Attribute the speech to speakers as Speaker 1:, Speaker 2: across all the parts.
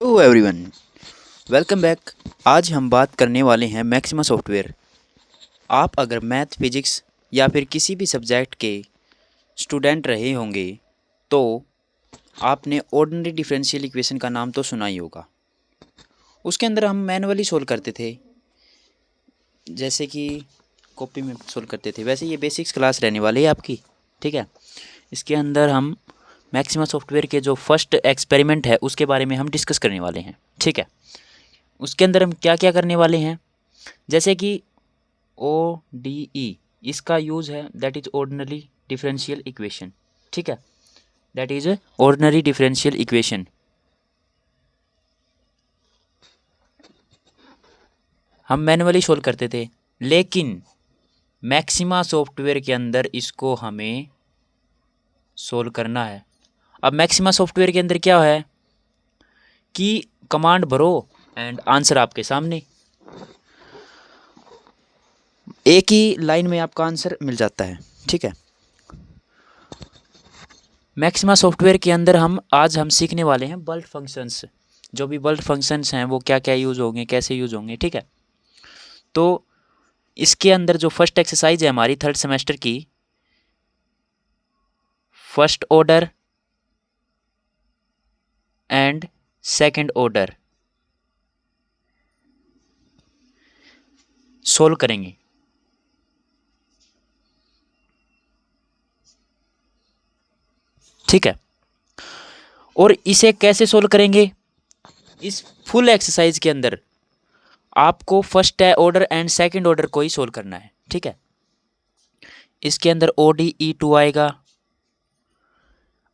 Speaker 1: Hello everyone, welcome back. आज हम बात करने वाले हैं मैक्सिमा सॉफ्टवेयर। आप अगर मैथ फिजिक्स या फिर किसी भी सब्जेक्ट के स्टूडेंट रहे होंगे तो आपने ऑर्डिनरी डिफरेंशियल इक्वेशन का नाम तो सुना ही होगा। उसके अंदर हम मैनुअली सोल्व करते थे, जैसे कि कॉपी में सोल्व करते थे। वैसे ये बेसिक्स क्लास रहने वाली है आपकी, ठीक है। इसके अंदर हम मैक्सिमा सॉफ्टवेयर के जो फर्स्ट एक्सपेरिमेंट है उसके बारे में हम डिस्कस करने वाले हैं, ठीक है। उसके अंदर हम क्या क्या करने वाले हैं, जैसे कि ओ डी ई, इसका यूज़ है that is ordinary differential equation, ठीक है। That is ordinary differential equation. हम मैनुअली सोल्व करते थे, लेकिन मैक्सिमा सॉफ्टवेयर के अंदर इसको हमें सोल्व करना है। अब मैक्सिमा सॉफ्टवेयर के अंदर क्या है कि कमांड भरो एंड आंसर आपके सामने, एक ही लाइन में आपका आंसर मिल जाता है, ठीक है। मैक्सिमा सॉफ्टवेयर के अंदर हम सीखने वाले हैं बल्ट फंक्शंस। जो भी बल्ट फंक्शंस हैं वो क्या क्या यूज़ होंगे, कैसे यूज़ होंगे, ठीक है। तो इसके अंदर जो फर्स्ट एक्सरसाइज है हमारी थर्ड सेमेस्टर की, first order and second order solve करेंगे, ठीक है। और इसे कैसे सोल्व करेंगे, इस फुल एक्सरसाइज के अंदर आपको first order and second order को ही सोल्व करना है, ठीक है। इसके अंदर ओ डी ई टू आएगा,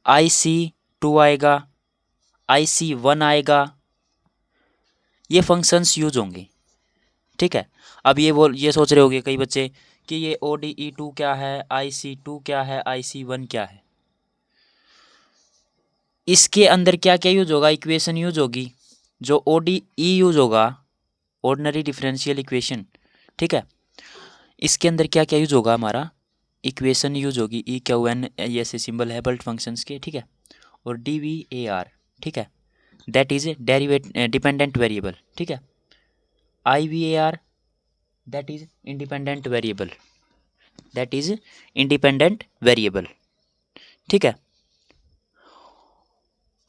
Speaker 1: आई सी टू आएगा, आई सी वन आएगा, ये फंक्शंस यूज होंगे, ठीक है। अब ये सोच रहे होंगे कई बच्चे कि ये ओ डी ई टू क्या है, आई सी टू क्या है, आई सी वन क्या है। इसके अंदर क्या क्या यूज होगा, इक्वेशन यूज होगी। जो ओ डी ई यूज होगा, ऑर्डिनरी डिफरेंशियल इक्वेशन, ठीक है। इसके अंदर क्या क्या यूज होगा, हमारा इक्वेशन यूज होगी, ई क्यू एन ऐसे सिंबल है बल्ट फंक्शंस के, ठीक है। और डी वी ए आर, ठीक है, that is derivate dependent variable, ठीक है। I V A R, that is independent variable, that is independent variable, ठीक है।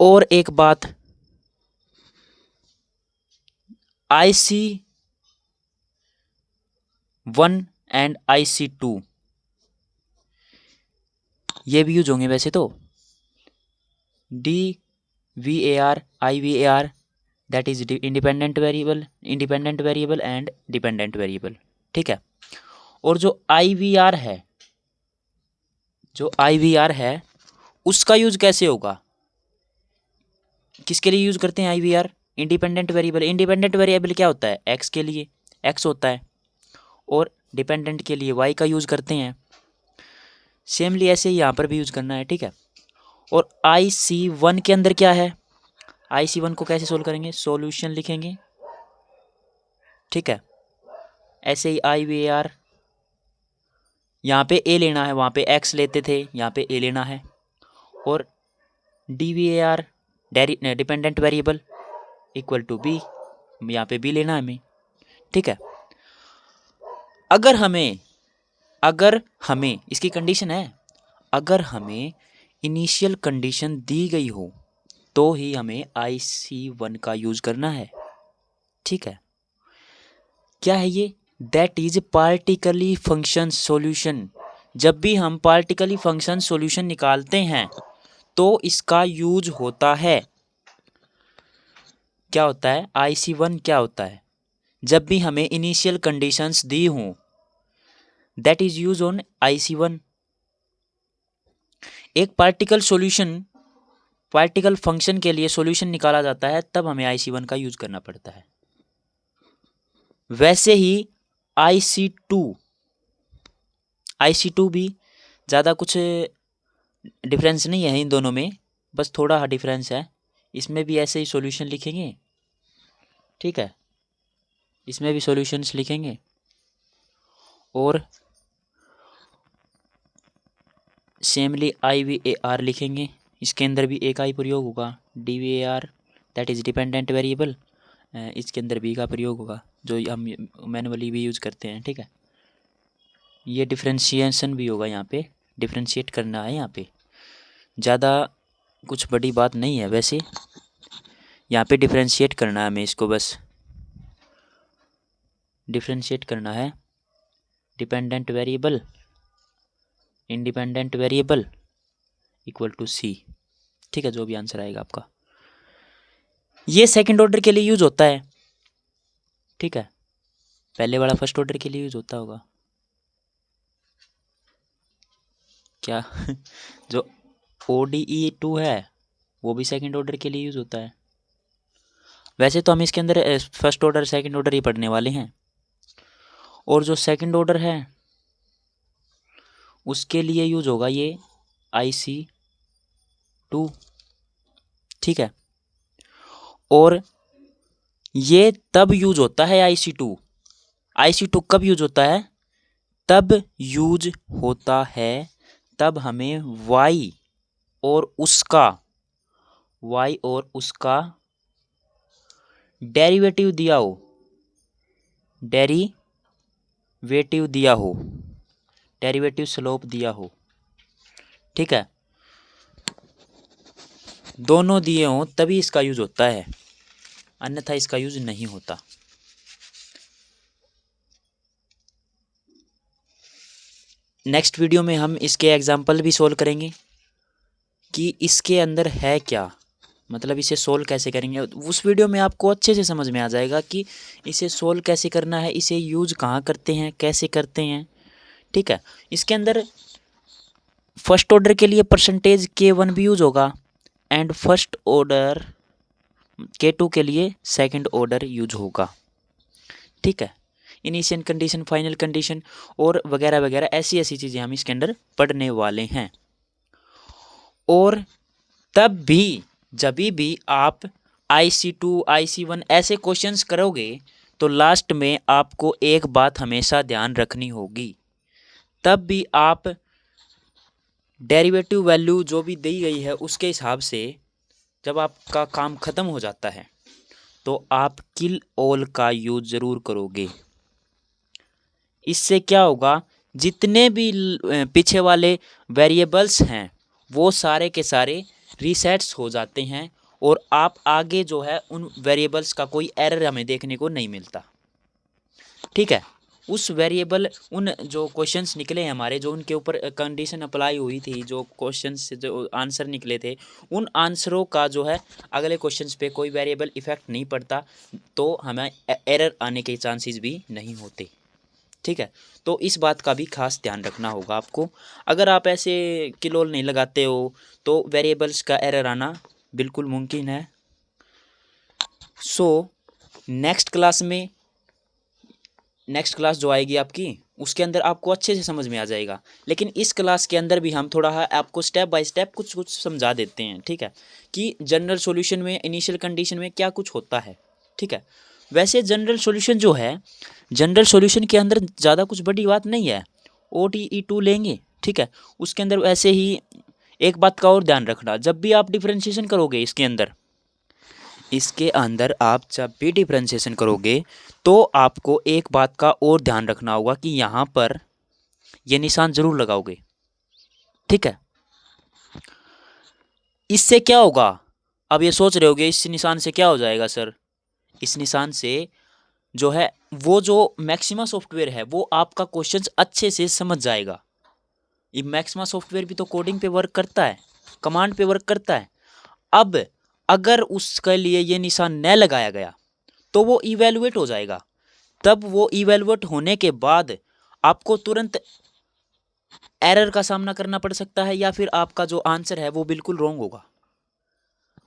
Speaker 1: और एक बात, I C one and I C two ये भी यूज होंगे वैसे तो। D V A R, I V A R, that is independent variable and dependent variable, ठीक है। और जो आई वी आर है, जो आई वी आर है उसका यूज कैसे होगा, किसके लिए यूज करते हैं I V R, independent variable. Independent variable क्या होता है, एक्स के लिए एक्स होता है, और डिपेंडेंट के लिए वाई का यूज करते हैं। सेमली ऐसे ही यहाँ पर भी यूज करना है, ठीक है। और आई सी वन के अंदर क्या है, आई सी वन को कैसे सोल्व करेंगे, सॉल्यूशन लिखेंगे, ठीक है। ऐसे ही आई वी आर, यहाँ पे ए लेना है, वहाँ पे एक्स लेते थे, यहाँ पे ए लेना है। और D V A R, dependent variable, equal to B, यहाँ पे बी लेना है हमें, ठीक है। अगर हमें अगर हमें इसकी कंडीशन है, अगर हमें इनिशियल कंडीशन दी गई हो तो ही हमें आई सी वन का यूज करना है, ठीक है। क्या है ये, दैट इज पार्टिकली फंक्शन सॉल्यूशन। जब भी हम पार्टिकली फंक्शन सॉल्यूशन निकालते हैं तो इसका यूज होता है। क्या होता है, आई सी वन क्या होता है, जब भी हमें इनिशियल कंडीशंस दी हों, that is use on I C one. एक पार्टिकल फंक्शन के लिए सॉल्यूशन निकाला जाता है तब हमें आई सी वन का यूज करना पड़ता है। वैसे ही आई सी टू भी ज़्यादा कुछ डिफरेंस नहीं है इन दोनों में, बस थोड़ा डिफरेंस है। इसमें भी ऐसे ही सॉल्यूशन लिखेंगे, ठीक है, इसमें भी सॉल्यूशंस लिखेंगे। और सेमली आई वी ए आर लिखेंगे, इसके अंदर भी एक आई प्रयोग होगा, D V A R that is dependent variable. इसके अंदर बी का प्रयोग होगा जो हम मैनुअली भी यूज़ करते हैं, ठीक है। ये डिफ्रेंशिएशन भी होगा, यहाँ पे डिफ्रेंशिएट करना है, यहाँ पे ज़्यादा कुछ बड़ी बात नहीं है वैसे, यहाँ पे डिफ्रेंशिएट करना है हमें इसको, बस डिफ्रेंशिएट करना है। Dependent variable independent variable equal to C, ठीक है, जो भी आंसर आएगा आपका। ये सेकंड ऑर्डर के लिए यूज होता है, ठीक है। पहले वाला फर्स्ट ऑर्डर के लिए यूज होता होगा क्या जो ODE2 है वो भी सेकंड ऑर्डर के लिए यूज होता है। वैसे तो हम इसके अंदर फर्स्ट ऑर्डर सेकंड ऑर्डर ही पढ़ने वाले हैं, और जो सेकंड ऑर्डर है उसके लिए यूज होगा ये IC2, ठीक है। और ये तब यूज होता है IC2 कब यूज होता है, तब यूज होता है तब हमें y और उसका डेरिवेटिव दिया हो, डेरिवेटिव स्लोप दिया हो, ठीक है, दोनों दिए हों तभी इसका यूज होता है, अन्यथा इसका यूज नहीं होता। नेक्स्ट वीडियो में हम इसके एग्जाम्पल भी सोल्व करेंगे कि इसके अंदर है क्या, मतलब इसे सोल्व कैसे करेंगे। उस वीडियो में आपको अच्छे से समझ में आ जाएगा कि इसे सोल्व कैसे करना है, इसे यूज कहाँ करते हैं, कैसे करते हैं, ठीक है। इसके अंदर फर्स्ट ऑर्डर के लिए परसेंटेज K1 भी यूज होगा, एंड फर्स्ट ऑर्डर K2 के लिए सेकंड ऑर्डर यूज होगा, ठीक है। इनिशियल कंडीशन, फाइनल कंडीशन और वगैरह वगैरह ऐसी चीज़ें हम इसके अंदर पढ़ने वाले हैं। और तब भी जब भी आप IC2 IC1 ऐसे क्वेश्चंस करोगे तो लास्ट में आपको एक बात हमेशा ध्यान रखनी होगी, तब भी आप डेरिवेटिव वैल्यू जो भी दी गई है उसके हिसाब से जब आपका काम ख़त्म हो जाता है तो आप किल ऑल का यूज ज़रूर करोगे। इससे क्या होगा, जितने भी पीछे वाले वेरिएबल्स हैं वो सारे के सारे रीसेट्स हो जाते हैं, और आप आगे जो है उन वेरिएबल्स का कोई एरर हमें देखने को नहीं मिलता, ठीक है। उस वेरिएबल उन जो क्वेश्चंस निकले हैं हमारे, जो उनके ऊपर कंडीशन अप्लाई हुई थी, जो क्वेश्चंस जो आंसर निकले थे, उन आंसरों का जो है अगले क्वेश्चंस पे कोई वेरिएबल इफेक्ट नहीं पड़ता, तो हमें एरर आने के चांसेस भी नहीं होते, ठीक है। तो इस बात का भी खास ध्यान रखना होगा आपको। अगर आप ऐसे किलोल नहीं लगाते हो तो वेरिएबल्स का एरर आना बिल्कुल मुमकिन है। सो नेक्स्ट क्लास जो आएगी आपकी उसके अंदर आपको अच्छे से समझ में आ जाएगा, लेकिन इस क्लास के अंदर भी हम थोड़ा आपको स्टेप बाय स्टेप कुछ समझा देते हैं, ठीक है, कि जनरल सॉल्यूशन में इनिशियल कंडीशन में क्या कुछ होता है, ठीक है। वैसे जनरल सॉल्यूशन जो है, जनरल सॉल्यूशन के अंदर ज़्यादा कुछ बड़ी बात नहीं है, ODE2 लेंगे, ठीक है। उसके अंदर ऐसे ही एक बात का और ध्यान रखना, जब भी आप डिफरेंशिएशन करोगे इसके अंदर आप जब भी डिफरेंशिएशन करोगे तो आपको एक बात का और ध्यान रखना होगा कि यहाँ पर ये निशान जरूर लगाओगे, ठीक है। इससे क्या होगा, अब ये सोच रहे होगे इस निशान से क्या हो जाएगा सर, इस निशान से जो है वो जो मैक्सिमा सॉफ्टवेयर है वो आपका क्वेश्चंस अच्छे से समझ जाएगा। ये मैक्सिमा सॉफ्टवेयर भी तो कोडिंग पे वर्क करता है, कमांड पे वर्क करता है। अब अगर उसके लिए ये निशान न लगाया गया तो वो इवैल्यूएट हो जाएगा, तब वो इवैल्यूएट होने के बाद आपको तुरंत एरर का सामना करना पड़ सकता है, या फिर आपका जो आंसर है वो बिल्कुल रॉन्ग होगा,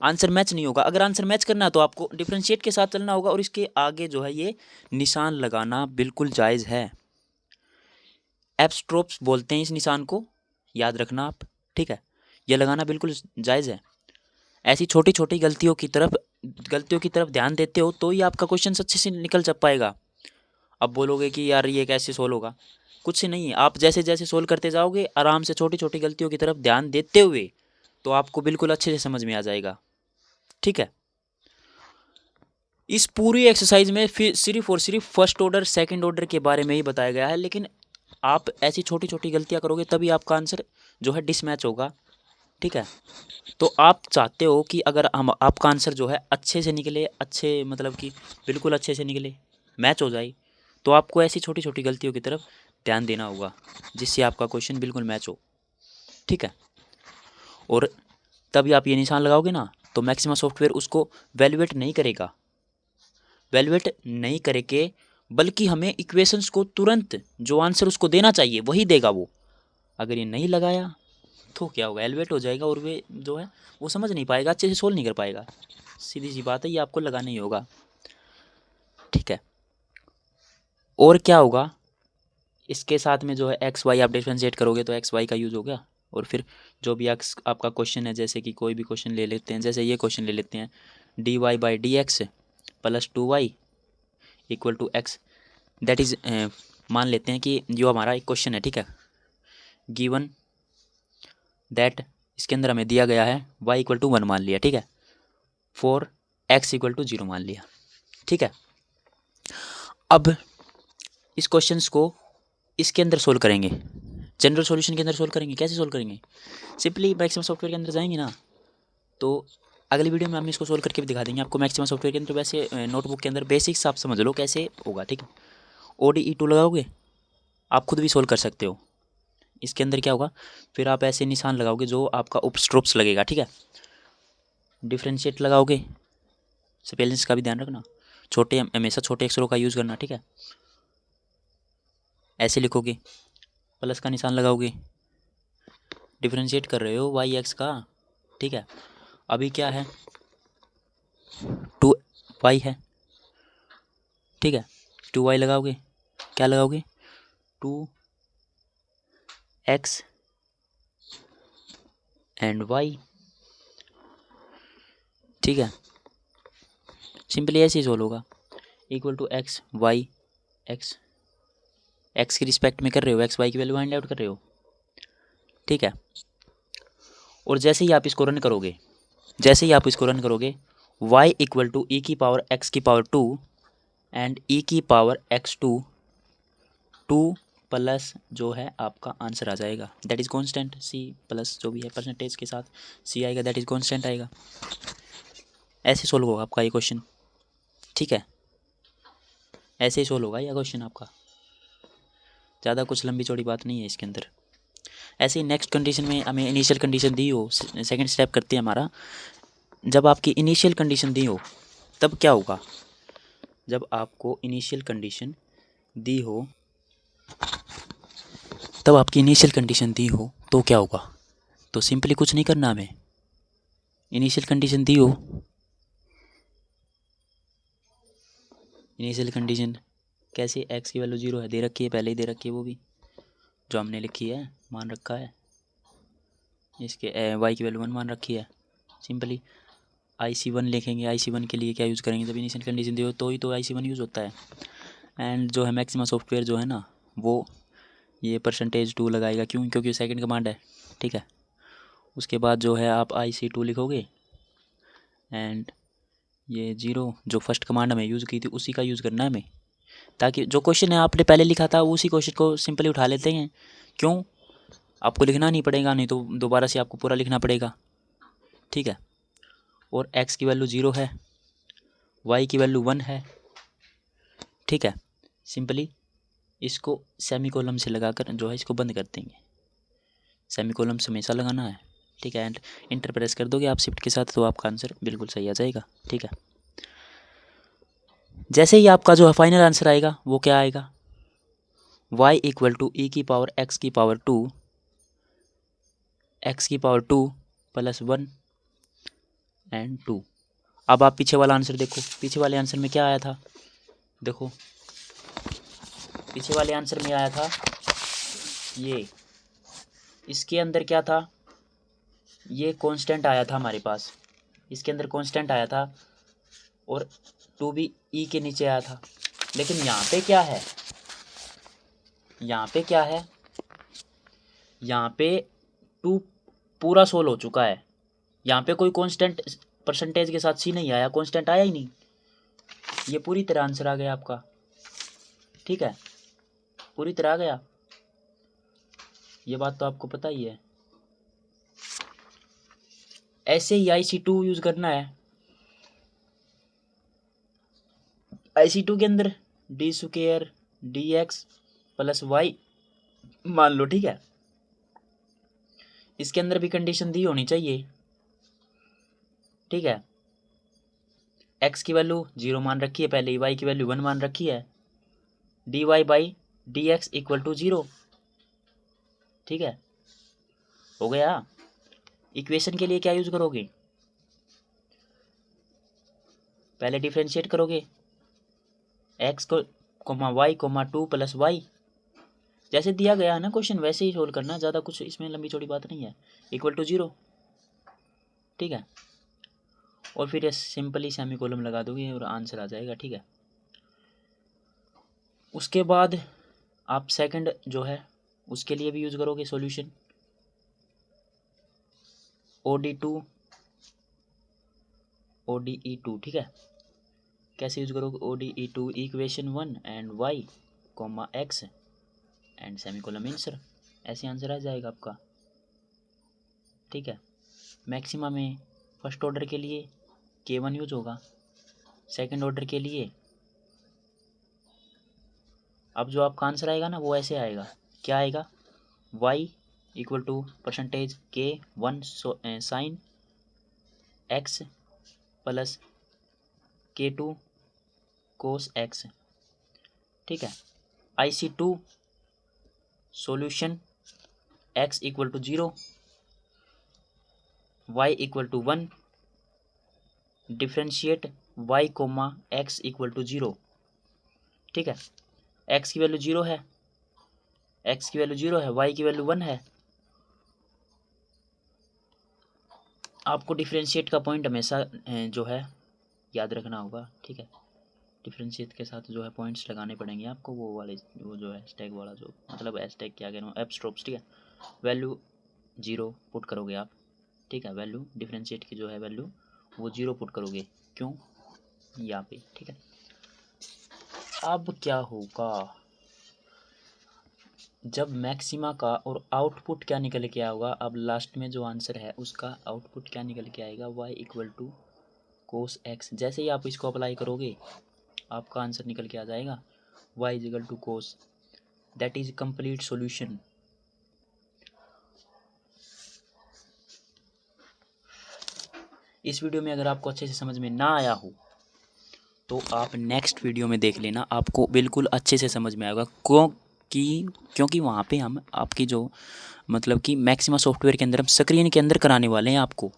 Speaker 1: आंसर मैच नहीं होगा। अगर आंसर मैच करना है तो आपको डिफरेंशिएट के साथ चलना होगा, और इसके आगे जो है ये निशान लगाना बिल्कुल जायज़ है। एप्स्ट्रोप्स बोलते हैं इस निशान को, याद रखना आप, ठीक है। ये लगाना बिल्कुल जायज़ है। ऐसी छोटी छोटी गलतियों की तरफ ध्यान देते हो तो ही आपका क्वेश्चन अच्छे से निकल जा पाएगा। अब बोलोगे कि यार ये कैसे सोल्व होगा, कुछ से नहीं है, आप जैसे जैसे सोल्व करते जाओगे आराम से छोटी छोटी गलतियों की तरफ ध्यान देते हुए तो आपको बिल्कुल अच्छे से समझ में आ जाएगा, ठीक है। इस पूरी एक्सरसाइज में फिर सिर्फ और सिर्फ फर्स्ट ऑर्डर सेकंड ऑर्डर के बारे में ही बताया गया है, लेकिन आप ऐसी छोटी छोटी गलतियां करोगे तभी आपका आंसर जो है डिसमैच होगा। ठीक है, तो आप चाहते हो कि अगर हम आपका आंसर जो है अच्छे से निकले, अच्छे मतलब कि बिल्कुल अच्छे से निकले, मैच हो जाए, तो आपको ऐसी छोटी छोटी गलतियों की तरफ ध्यान देना होगा जिससे आपका क्वेश्चन बिल्कुल मैच हो। ठीक है, और तभी आप ये निशान लगाओगे ना, तो मैक्सिमा सॉफ्टवेयर उसको वैल्यूएट नहीं करेगा, वैल्यूएट नहीं करके, बल्कि हमें इक्वेशंस को तुरंत जो आंसर उसको देना चाहिए वही देगा वो। अगर ये नहीं लगाया तो क्या होगा, एलिवेट हो जाएगा और वे जो है वो समझ नहीं पाएगा, अच्छे से सोल्व नहीं कर पाएगा। सीधी सी बात है, ये आपको लगाना ही होगा। ठीक है, और क्या होगा इसके साथ में जो है एक्स वाई आप डिफरेंशिएट करोगे तो एक्स वाई का यूज़ हो गया, और फिर जो भी एक्स आपका क्वेश्चन है, जैसे कि कोई भी क्वेश्चन ले लेते हैं, जैसे ये क्वेश्चन ले लेते हैं, D Y by D X plus 2y equal to X, that is मान लेते हैं कि जो हमारा एक क्वेश्चन है, ठीक है, गिवन दैट इसके अंदर हमें दिया गया है y इक्वल टू 1 मान लिया, ठीक है, फॉर x इक्वल टू 0 मान लिया। ठीक है, अब इस क्वेश्चंस को इसके अंदर सोल्व करेंगे, जनरल सॉल्यूशन के अंदर सोल्व करेंगे। कैसे सोल्व करेंगे, सिंपली मैक्सिमम सॉफ्टवेयर के अंदर जाएंगे ना, तो अगली वीडियो में हम इसको सोल्व करके भी दिखा देंगे आपको मैक्सिमम सॉफ्टवेयर के अंदर। वैसे नोटबुक के अंदर बेसिक्स आप समझ लो कैसे होगा। ठीक है, ODE2 लगाओगे, आप खुद भी सोल्व कर सकते हो। इसके अंदर क्या होगा, फिर आप ऐसे निशान लगाओगे जो आपका उपस्ट्रोप्स लगेगा। ठीक है, डिफ्रेंशिएट लगाओगे, स्पेलिंग्स का भी ध्यान रखना, छोटे हमेशा छोटे अक्षरों का यूज़ करना। ठीक है, ऐसे लिखोगे, प्लस का निशान लगाओगे, डिफ्रेंशिएट कर रहे हो वाई एक्स का। ठीक है, अभी क्या है, 2y है। ठीक है, 2y लगाओगे, क्या लगाओगे, 2x एंड y। ठीक है, सिंपली ऐसे ही सोल्व होगा, equal to X Y X, X की रिस्पेक्ट में कर रहे हो, एक्स वाई की वैल्यू फाइंड आउट कर रहे हो। ठीक है, और जैसे ही आप इसको रन करोगे, जैसे ही आप इसको रन करोगे, y इक्वल टू ई की पावर x की पावर 2 एंड ई की पावर x2 2 प्लस जो है आपका आंसर आ जाएगा, that is constant c plus जो भी है परसेंटेज के साथ c आएगा, दैट इज़ कॉन्स्टेंट आएगा। ऐसे सोल्व होगा आपका ये क्वेश्चन। ठीक है, ऐसे ही सोल्व होगा यह क्वेश्चन आपका, ज़्यादा कुछ लंबी चौड़ी बात नहीं है इसके अंदर। ऐसे ही नेक्स्ट कंडीशन में हमें इनिशियल कंडीशन दी हो, सेकंड स्टेप करते हैं हमारा, जब आपकी इनिशियल कंडीशन दी हो तब क्या होगा, जब आपको इनिशियल कंडीशन दी हो, तब आपकी इनिशियल कंडीशन दी हो तो क्या होगा, तो सिंपली कुछ नहीं करना हमें, इनिशियल कंडीशन दी हो, इनिशियल कंडीशन कैसे, x की वैल्यू 0 है, दे रखी है, पहले ही दे रखी है, वो भी जो हमने लिखी है मान रखा है, इसके y की वैल्यू 1 मान रखी है। सिंपली IC1 लिखेंगे, IC1 के लिए क्या यूज़ करेंगे, जब इनिशियल कंडीशन दी हो तो ही तो IC1 यूज़ होता है। एंड जो है मैक्सिमा सॉफ्टवेयर जो है ना, वो ये %2 लगाएगा, क्यों, क्योंकि सेकंड कमांड है। ठीक है, उसके बाद जो है आप IC2 लिखोगे, एंड ये 0 जो फर्स्ट कमांड हमें यूज़ की थी उसी का यूज़ करना है हमें, ताकि जो क्वेश्चन है आपने पहले लिखा था उसी क्वेश्चन को सिंपली उठा लेते हैं। क्यों, आपको लिखना नहीं पड़ेगा, नहीं तो दोबारा से आपको पूरा लिखना पड़ेगा। ठीक है, और x की वैल्यू 0 है, y की वैल्यू 1 है। ठीक है, सिंपली इसको सेमीकोलन से लगाकर जो है इसको बंद कर देंगे, सेमीकोलन से हमेशा लगाना है। ठीक है, एंड इंटर प्रेस कर दोगे आप शिफ्ट के साथ, तो आपका आंसर बिल्कुल सही आ जाएगा। ठीक है, जैसे ही आपका जो है फाइनल आंसर आएगा वो क्या आएगा, y इक्वल टू ई की पावर x की पावर 2 x की पावर 2 प्लस 1 एंड 2। अब आप पीछे वाला आंसर देखो, पीछे वाले आंसर में क्या आया था, देखो पीछे वाले आंसर में आया था ये, इसके अंदर क्या था, ये कांस्टेंट आया था हमारे पास, इसके अंदर कांस्टेंट आया था, और 2 भी ई के नीचे आया था। लेकिन यहाँ पे क्या है, यहाँ पे क्या है, यहाँ पे 2 पूरा सोल्व हो चुका है, यहाँ पे कोई कांस्टेंट परसेंटेज के साथ सी नहीं आया, कांस्टेंट आया ही नहीं। ये पूरी तरह आंसर आ गया आपका, ठीक है, पूरी तरह आ गया, ये बात तो आपको पता ही है। ऐसे ही IC2 यूज करना है। IC2 के अंदर d² dx प्लस y मान लो, ठीक है। इसके अंदर भी कंडीशन दी होनी चाहिए, ठीक है। x की वैल्यू 0 मान रखी है पहले ही, y की वैल्यू 1 मान रखी है, dy by dx equal to 0, ठीक है, हो गया। इक्वेशन के लिए क्या यूज करोगे, पहले डिफरेंशिएट करोगे x को comma y comma 2 plus Y, जैसे दिया गया है ना क्वेश्चन वैसे ही सोल्व करना, ज़्यादा कुछ इसमें लंबी चौड़ी बात नहीं है, इक्वल टू 0, ठीक है। और फिर ये सिंपली सेमीकोलन लगा दोगे और आंसर आ जाएगा, ठीक है। उसके बाद आप सेकंड जो है उसके लिए भी यूज़ करोगे सॉल्यूशन, OD2 ODE2, ठीक है। कैसे यूज करोगे, ODE2 equation 1 and y comma x and semicolon answer, ऐसे आंसर आ जाएगा आपका, ठीक है। मैक्सिमा में फर्स्ट ऑर्डर के लिए K1 यूज होगा, सेकंड ऑर्डर के लिए अब जो आपका आंसर आएगा ना वो ऐसे आएगा, क्या आएगा, y equal to percentage K1 sine x plus K2 cos x, ठीक है। IC2 solution x equal to 0 y equal to 1, differentiate y comma x equal to 0, ठीक है। x की वैल्यू 0 है, x की वैल्यू 0 है, y की वैल्यू 1 है। आपको डिफ्रेंशिएट का पॉइंट हमेशा जो है याद रखना होगा, ठीक है। डिफ्रेंशिएट के साथ जो है पॉइंट्स लगाने पड़ेंगे आपको, वो वाले वो जो है स्टैग वाला, जो मतलब स्टैग क्या कह रहा हूँ, एप्स्ट्रोप्स, ठीक है। वैल्यू 0 पुट करोगे आप, ठीक है। वैल्यू डिफ्रेंशिएट की जो है वैल्यू वो 0 पुट करोगे, क्यों, यहाँ पे, ठीक है। अब क्या होगा, जब मैक्सिमा का और आउटपुट क्या निकल के आएगा, अब लास्ट में जो आंसर है उसका आउटपुट क्या निकल के आएगा, y equal to cos x। जैसे ही आप इसको अप्लाई करोगे आपका आंसर निकल के आ जाएगा y is equal to cos, that is complete solution. इस वीडियो में अगर आपको अच्छे से समझ में ना आया हो तो आप नेक्स्ट वीडियो में देख लेना, आपको बिल्कुल अच्छे से समझ में आएगा, क्योंकि वहाँ पे हम आपकी जो मतलब कि मैक्सिमा सॉफ्टवेयर के अंदर हम स्क्रीन के अंदर कराने वाले हैं आपको,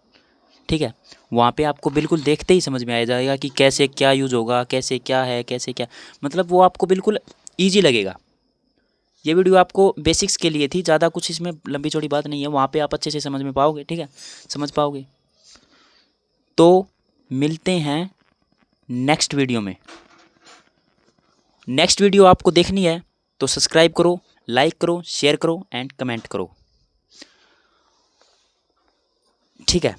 Speaker 1: ठीक है। वहाँ पे आपको बिल्कुल देखते ही समझ में आ जाएगा कि कैसे क्या यूज़ होगा, कैसे क्या है, कैसे क्या, मतलब वो आपको बिल्कुल ईजी लगेगा। ये वीडियो आपको बेसिक्स के लिए थी, ज़्यादा कुछ इसमें लंबी चौड़ी बात नहीं है, वहाँ पे आप अच्छे से समझ में पाओगे, ठीक है, समझ पाओगे। तो मिलते हैं नेक्स्ट वीडियो में। नेक्स्ट वीडियो आपको देखनी है तो सब्सक्राइब करो, लाइक करो, शेयर करो एंड कमेंट करो, ठीक है।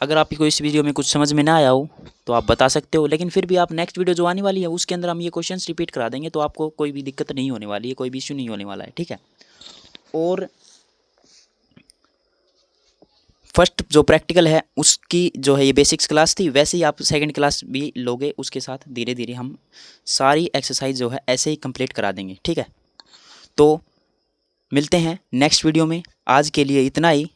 Speaker 1: अगर आपको इस वीडियो में कुछ समझ में ना आया हो तो आप बता सकते हो, लेकिन फिर भी आप नेक्स्ट वीडियो जो आने वाली है उसके अंदर हम ये क्वेश्चंस रिपीट करा देंगे, तो आपको कोई भी दिक्कत नहीं होने वाली है, कोई भी इशू नहीं होने वाला है, ठीक है। और फर्स्ट जो प्रैक्टिकल है उसकी जो है ये बेसिक्स क्लास थी, वैसे ही आप सेकंड क्लास भी लोगे, उसके साथ धीरे धीरे हम सारी एक्सरसाइज जो है ऐसे ही कंप्लीट करा देंगे, ठीक है। तो मिलते हैं नेक्स्ट वीडियो में, आज के लिए इतना ही।